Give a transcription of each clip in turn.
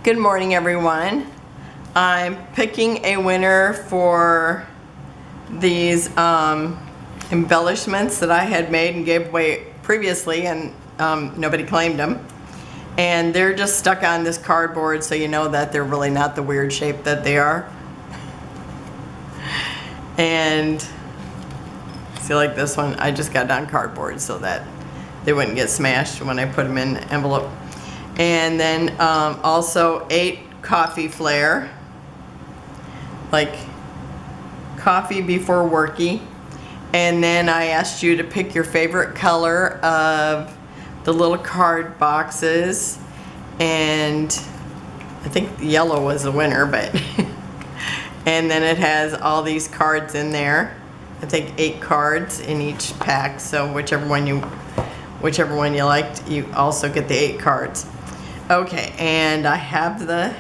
Good morning, everyone. I'm picking a winner for these embellishments that I had made and gave away previously, and nobody claimed them. And they're just stuck on this cardboard, so you know that they're really not the weird shape that they are. And see, like this one, I just got it on cardboard so that they wouldn't get smashed when I put them in an envelope. And then also 8 coffee flare, like coffee before worky. And then I asked you to pick your favorite color of the little card boxes, and I think yellow was the winner, but and then it has all these cards in there. I think 8 cards in each pack, so whichever one you liked, you also get the 8 cards. Okay, and I have the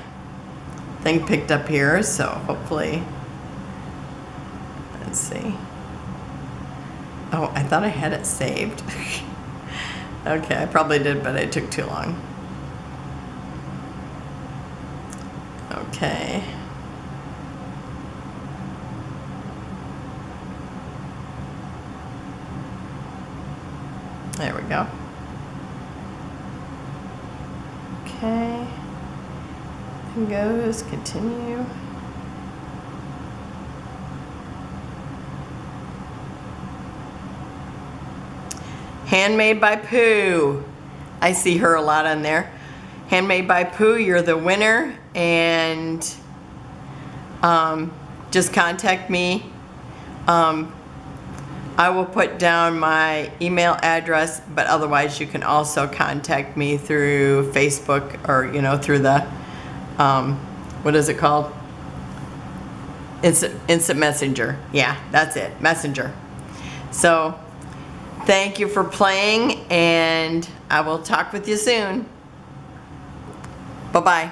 thing picked up here, so hopefully, let's see. Oh, I thought I had it saved. Okay, I probably did, but it took too long. Okay. There we go. Okay. And goes, continue. Handmade by Pooh. I see her a lot on there. Handmade by Pooh, you're the winner, and just contact me. I will put down my email address, but otherwise you can also contact me through Facebook, or through the what is it called? Instant Messenger. Yeah, that's it, Messenger. So thank you for playing, and I will talk with you soon. Bye-bye.